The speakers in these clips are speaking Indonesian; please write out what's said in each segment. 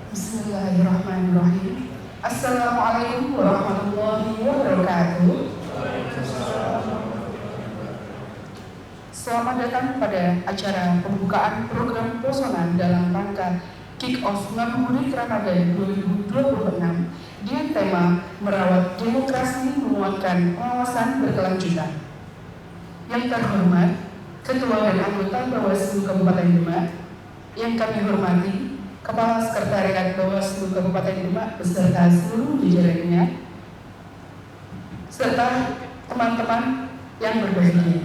Bismillahirrahmanirrahim. Assalamualaikum warahmatullahi wabarakatuh. Selamat datang pada acara pembukaan program Posonan dalam rangka Kick-Off Ngabuburit Ramadan 2026 dengan tema Merawat Demokrasi Menguatkan Pengawasan Berkelanjutan. Yang terhormat, Ketua dan Anggota Bawaslu Kabupaten Demak, yang kami hormati Kepala Sekretariat Bawaslu Kabupaten Demak beserta seluruh jajarannya, serta teman-teman yang berbahagia.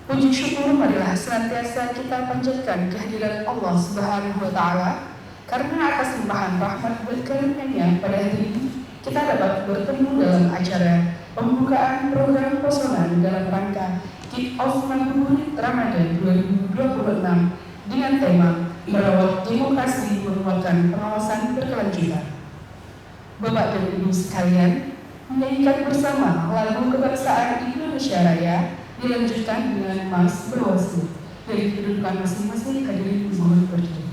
Puji syukur marilah senantiasa kita panjatkan kehadiran Allah Subhanahu wa Ta'ala, karena atas limpahan rahmat dan karunia-Nya pada hari ini kita dapat bertemu dalam acara pembukaan program Posonan dalam rangka Kick-Off Ngabuburit Ramadan 2026 dengan tema Merawat Demokrasi Menguatkan Pengawasan Berkelanjutan. Bapak dan Ibu sekalian, menyanyikan bersama lagu kebangsaan Indonesia Raya dilanjutkan dengan Mas Bawaslu. Dari kedudukan masing-masing hadirin mohon berdiri.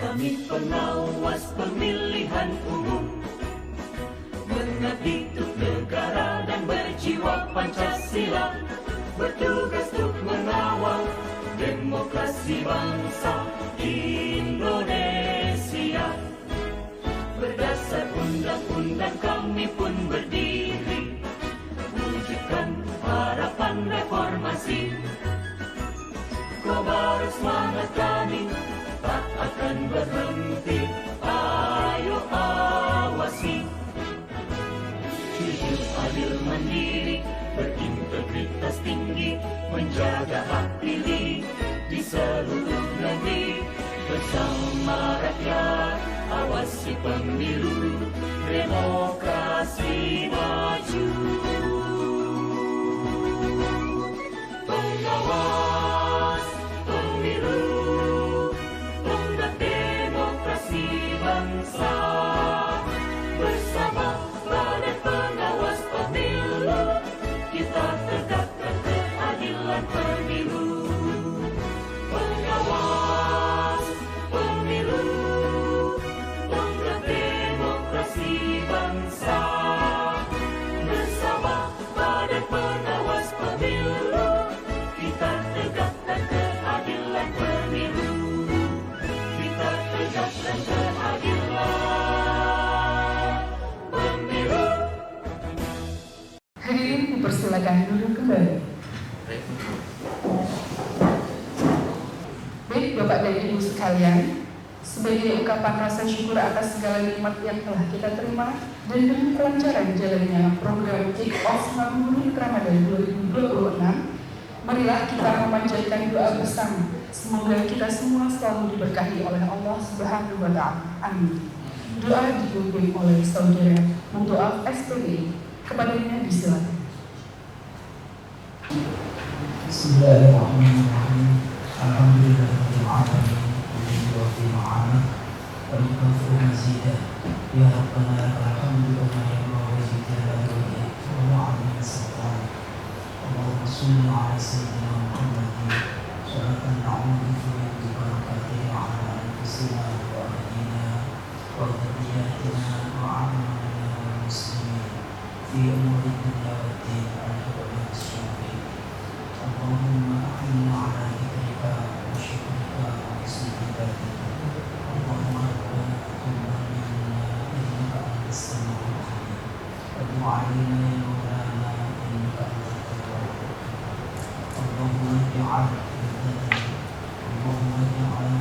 Kami pengawas pemilihan umum, mengabdi untuk negara dan berjiwa Pancasila, bertugas untuk mengawal demokrasi bangsa Indonesia. Berdasar undang-undang kami pun berdiri, wujudkan harapan reformasi. Kobar semangat kami tak akan berhenti, ayo awasi. Jujur, adil, mandiri, berintegritas tinggi, menjaga hak pilih di seluruh negeri. Bersama rakyat, awasi pemilu, demokrasi maju. Pengawas pemilu, bangsa, bersama Badan Pengawas Pemilu, kita tegakkan keadilan pemilu. Pengawas pemilu, tonggak demokrasi bangsa, bersama Badan Pengawas Pemilu, kita tegakkan keadilan pemilu. Kita tegakkan keadilan pemilu. Hadirin dipersilakan duduk kembali. Bapak dan Ibu sekalian, sebagai ungkapan rasa syukur atas segala nikmat yang telah kita terima dan demi kelancaran jalannya program Kick-Off Ngabuburit Ramadan 2026, marilah kita memanjatkan doa bersama. Semoga kita semua selalu diberkahi oleh Allah Subhanahu wa Ta'ala. Amin. Doa dipimpin oleh saudara Mutoaf SPDI. Kepadanya disilakan. Bismillahirrahmanirrahim. Alhamdulillahirabbil alamin. Wa ma'ana wa yukafu mazidah. Ya Rabbana lakal hamdu kama yanbaghi li jalali wajhika wa 'azimi sultanik. Allahumma shalli 'ala sayyidina Muhammadin salatan na'udzu biha min barakatiha 'ala anfusina wa ahlina wa dhurriyyatina wa 'ammalina wal muslimin fi umuri dunya wad din. Allahumma a'inna 'ala dhikrika wa syukrika wa husni ibadatik. Allahumma rabbana taqabbal minna innaka antas samiul 'alim wa tub 'alaina ya maulana innaka antat tawwabur rahim. Allahumma ij'al ibadana Allahumma ij'al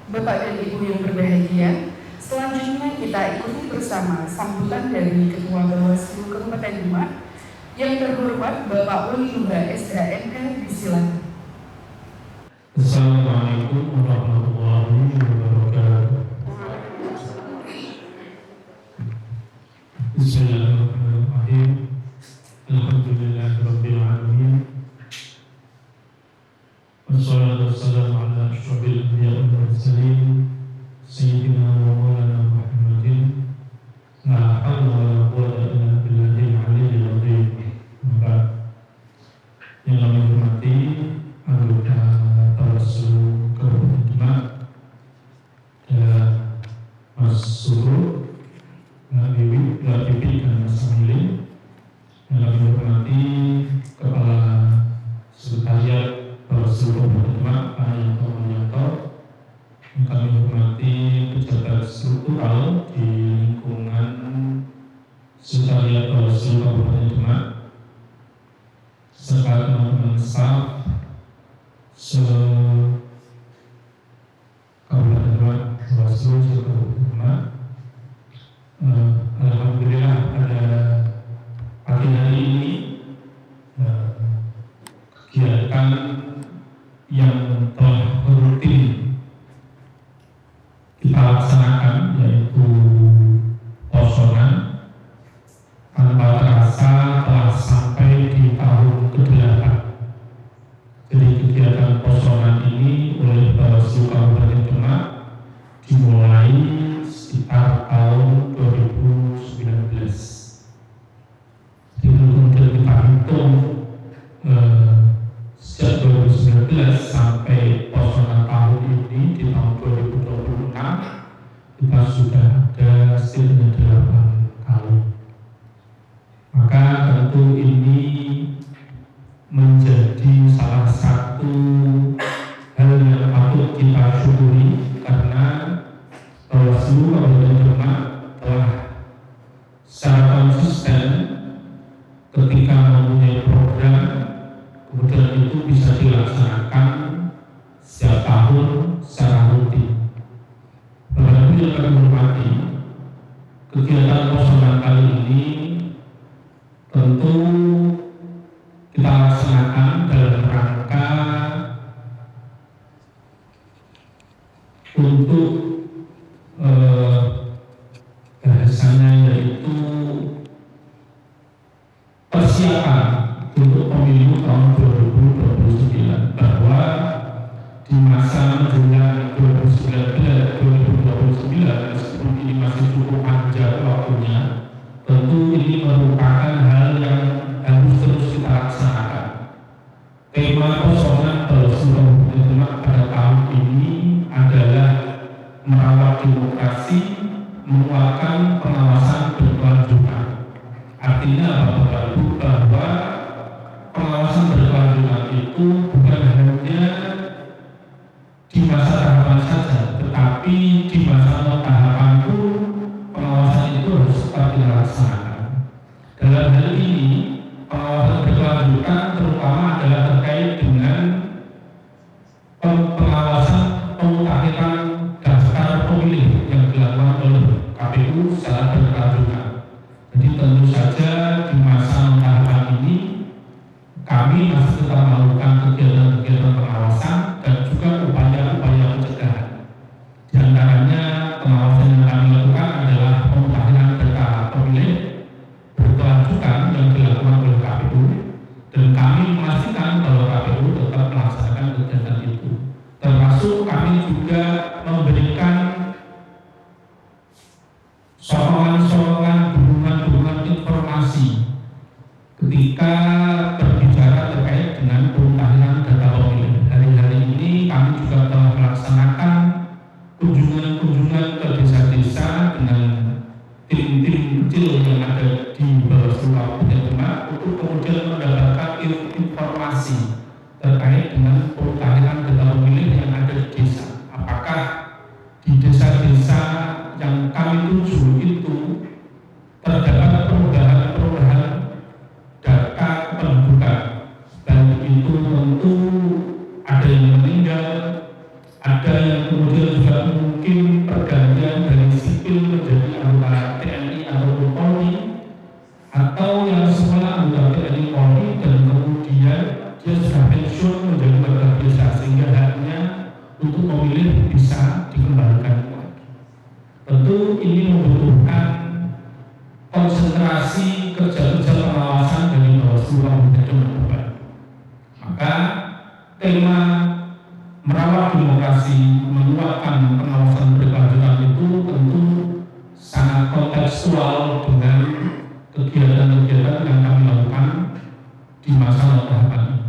Bapak dan Ibu yang berbahagia, selanjutnya kita ikuti bersama sambutan dari Ketua Bawaslu Kabupaten Demak yang terhormat Bapak Wali Nugra SHMK. Disilakan. Assalamualaikum warahmatullahi wabarakatuh. Bismillahirrahmanirrahim. Alhamdulillahirabbil alamin. Wassalatu wassalamu ala asyrofil anbiya'i wal mursalin sayyidina wa maulana Muhammadin la haula wa la quwwata illa billahil aliyyil azim. Yang kami hormati anggota Bawaslu Kabupaten Demak dan Mas Suruh, Mbak Bibi dan Mas Amili. Yang kami hormati Kepala Sekretariat Bawaslu Kabupaten Demak, Pak Yanto Mulyanto. Yang kami hormati pejabat struktural di lingkungan Sekretariat Bawaslu Kabupaten Demak, serta teman-teman Bapak Ibu bahwa pengawasan berkelanjutan itu bukan hanya di masa tahapan saja, tetapi di masa tahapan pun pengawasan itu harus tetap dilaksanakan. Dalam hal ini, pengawasan berkelanjutan terutama adalah terkait dengan pengawasan pemutahiran daftar pemilih yang dilakukan oleh KPU secara berkelanjutan. Jadi tentu saja di masa tahapan ini kami masih tetap melakukan kegiatan-kegiatan pengawasan dan juga upaya-upaya pencegahan. Di antaranya pengawasan yang kami lakukan adalah pemutahiran data pemilih berkelanjutan yang dilakukan oleh KPU, dan kami memastikan bahwa KPU tetap melaksanakan kegiatan itu. Termasuk kami juga memberikan sokongan-sokongan, dukungan-dukungan informasi ketika berbicara terkait dengan pemutahiran data pemilih. Hari-hari ini kami juga telah melaksanakan kunjungan-kunjungan ke desa-desa dengan tim-tim kecil yang ada di Bawaslu Kabupaten Demak untuk kemudian mendapatkan informasi terkait dengan pemutahiran data pemilih yang ada di desa. Apakah di desa-desa yang kami tuju itu terdapat perubahan-perubahan data kependudukan, dan itu tentu ada yang meninggal, ada yang kemudian juga mungkin pergantian dari sipil menjadi anggota TNI atau Polri, atau yang semula anggota TNI Polri dan kemudian dia sudah pensiun menjadi warga biasa sehingga haknya untuk memilih bisa dikembalikan. Tentu ini membutuhkan konsentrasi kerja-kerja pengawasan dari Bawaslu Kabupaten Demak. Maka tema merawat demokrasi, menguatkan pengawasan berkelanjutan itu tentu sangat kontekstual dengan kegiatan-kegiatan yang kami lakukan di masa tahapan ini.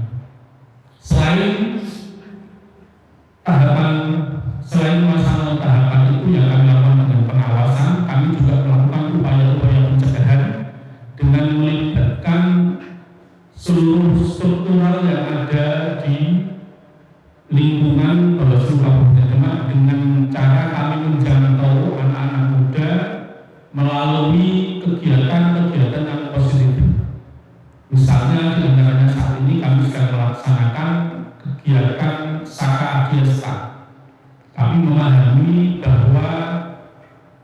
Selain masa tahapan itu yang kami lakukan dengan pengawasan, kami juga melakukan upaya-upaya pencegahan dengan melibatkan seluruh struktural yang ada di lingkungan Bawaslu Kabupaten Demak dengan cara kami menjangkau anak-anak muda melalui kegiatan-kegiatan yang positif. Misalnya di antaranya saat ini kami sedang melaksanakan kegiatan Saka Adiasta. Kami memahami bahwa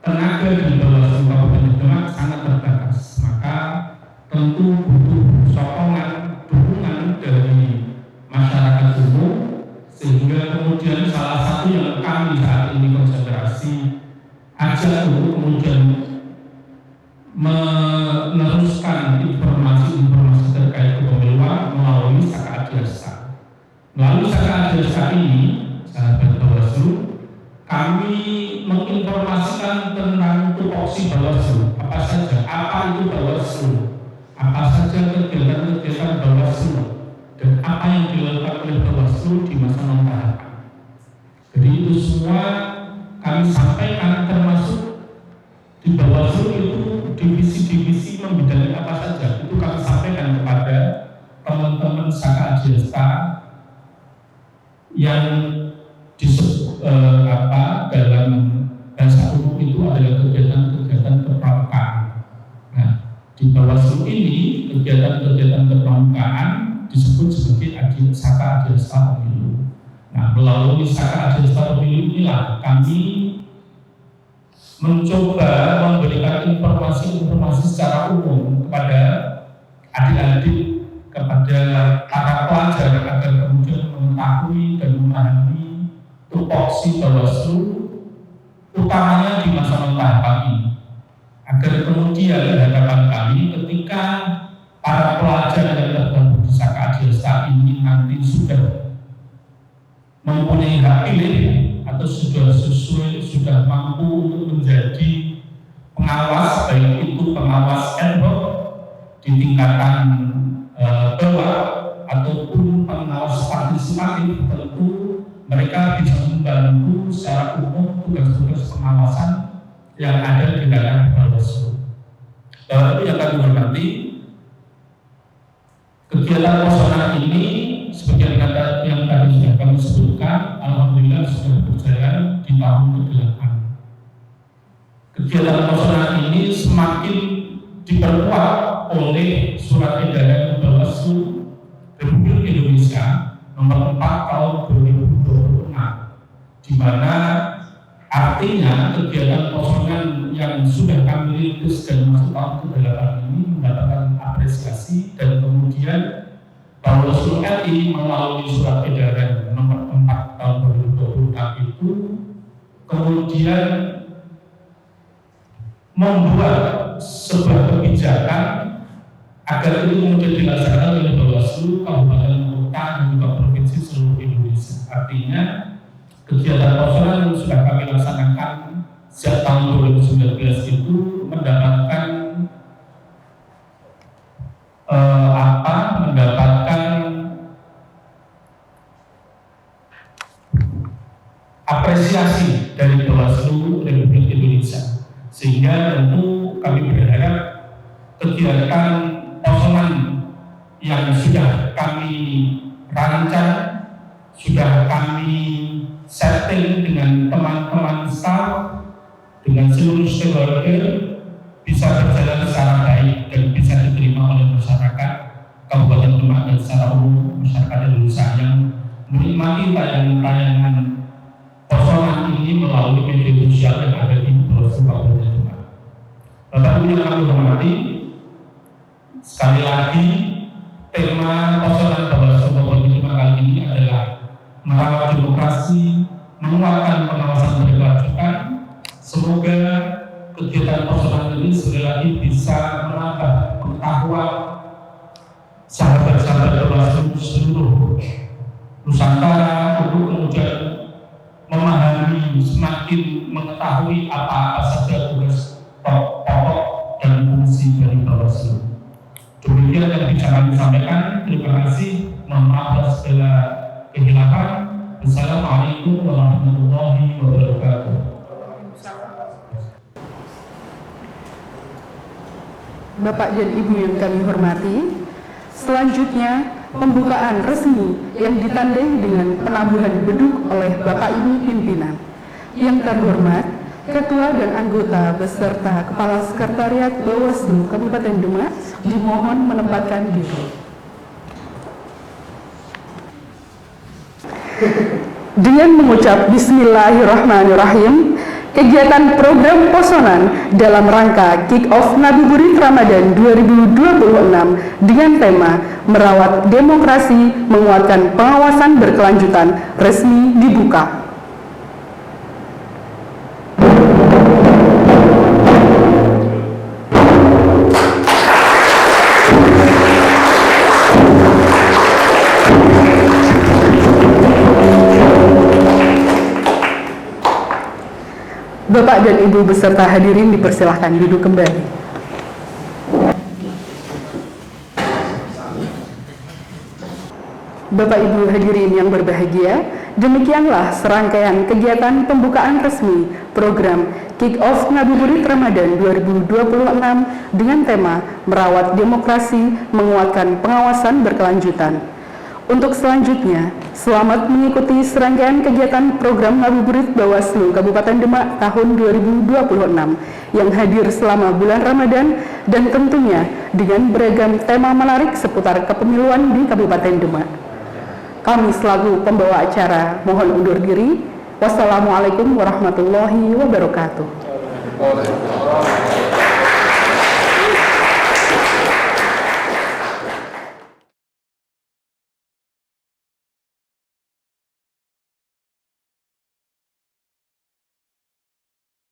tenaga di Bawaslu Kabupaten Demak sangat terbatas, maka tentu butuh sokongan, dukungan dari masyarakat umum, sehingga kemudian salah satu yang kami saat ini konsentrasi ajak untuk kemudian meneruskan informasi-informasi terkait kepemiluan melalui Saka Adiasta. Melalui Saka Adiasta ini, sahabat Bawaslu, kami menginformasikan tentang tupoksi Bawaslu, apa saja, apa itu Bawaslu, apa saja kegiatan-kegiatan Bawaslu, dan apa yang dilakukan oleh Bawaslu di masa non-tahapan. Jadi itu semua kami sampaikan, termasuk di Bawaslu itu divisi-divisi membidangi apa saja, itu kami sampaikan kepada teman-teman Saka Adiasta yang disebut dalam bahasa umum itu adalah kegiatan-kegiatan kepramukaan. Nah, di Bawaslu ini kegiatan-kegiatan kepramukaan disebut sebagai Saka Adiasta Pemilu. Nah, melalui Saka Adiasta Pemilu inilah kami mencoba memberikan informasi-informasi secara umum kepada adik-adik, kepada para pelajar agar kemudian mengetahui dan memahami tupoksi Bawaslu, utamanya di masa non-tahapan ini, agar kemudian harapan kami ketika para pelajar yang tergabung di Saka Adiasta ini nanti sudah mempunyai hak pilih atau sudah mampu untuk menjadi pengawas, baik itu pengawas ad hoc di tingkatan bawah ataupun pengawas partisipatif, tentu mereka bisa membantu secara umum tugas-tugas pengawasan yang ada di dalam Bawaslu. Bapak Ibu yang kami hormati, Kegiatan posonan ini seperti yang tadi sudah kami sebutkan, alhamdulillah sudah berjalan di tahun ke-8. Kegiatan posonan ini semakin diperkuat oleh surat edaran Bawaslu Republik Indonesia nomor 4 tahun 2026, di mana artinya kegiatan posonan yang sudah kami rintis dan masuk tahun ke-8 ini mendapatkan apresiasi, dan kemudian Bawaslu RI melalui surat edaran nomor 4 tahun 2026 itu kemudian membuat sebuah kebijakan agar itu kemudian dilaksanakan oleh Bawaslu Kabupaten Kota dan juga provinsi seluruh Indonesia. Artinya kegiatan posonan yang sudah kami laksanakan sejak tahun 2019 itu mendapatkan apresiasi dari Bawaslu Republik Indonesia, sehingga tentu kami berharap kegiatan posonan yang sudah kami rancang, sudah kami setting dengan teman-teman staff, dengan seluruh stakeholder, bisa berjalan secara baik dan bisa diterima oleh masyarakat Kabupaten Demak dan secara umum masyarakat Indonesia yang menikmati tayangan-tayangan posonan ini melalui media sosial yang ada di Bawaslu Kabupaten Demak. Bapak Ibu yang kami hormati, sekali lagi tema posonan Bawaslu Kabupaten Demak kali ini adalah merawat demokrasi, menguatkan pengawasan berkelanjutan. Semoga kegiatan posonan ini sekali lagi bisa menambah pengetahuan sahabat-sahabat Bawaslu seluruh Nusantara untuk kemudian memahami, semakin mengetahui apa saja tugas pokok dan fungsi dari Bawaslu. Demikian yang bisa kami sampaikan. Terima kasih. Mohon maaf atas segala kehilapan. Assalamualaikum warahmatullahi wabarakatuh. Bapak dan Ibu yang kami hormati, selanjutnya pembukaan resmi yang ditandai dengan penabuhan beduk oleh Bapak Ibu pimpinan. Yang terhormat, Ketua dan anggota beserta Kepala Sekretariat Bawaslu Kabupaten Demak dimohon menempatkan diri. Dengan mengucap Bismillahirrahmanirrahim, kegiatan program posonan dalam rangka Kick-Off Ngabuburit Ramadan 2026 dengan tema Merawat Demokrasi, Menguatkan Pengawasan Berkelanjutan resmi dibuka. Bapak dan Ibu beserta hadirin dipersilahkan duduk kembali. Bapak Ibu hadirin yang berbahagia, demikianlah serangkaian kegiatan pembukaan resmi program Kick-Off Ngabuburit Ramadan 2026 dengan tema Merawat Demokrasi, Menguatkan Pengawasan Berkelanjutan. Untuk selanjutnya, selamat mengikuti serangkaian kegiatan program Ngabuburit Bawaslu Kabupaten Demak tahun 2026 yang hadir selama bulan Ramadan dan tentunya dengan beragam tema menarik seputar kepemiluan di Kabupaten Demak. Kami selaku pembawa acara mohon undur diri. Wassalamualaikum warahmatullahi wabarakatuh.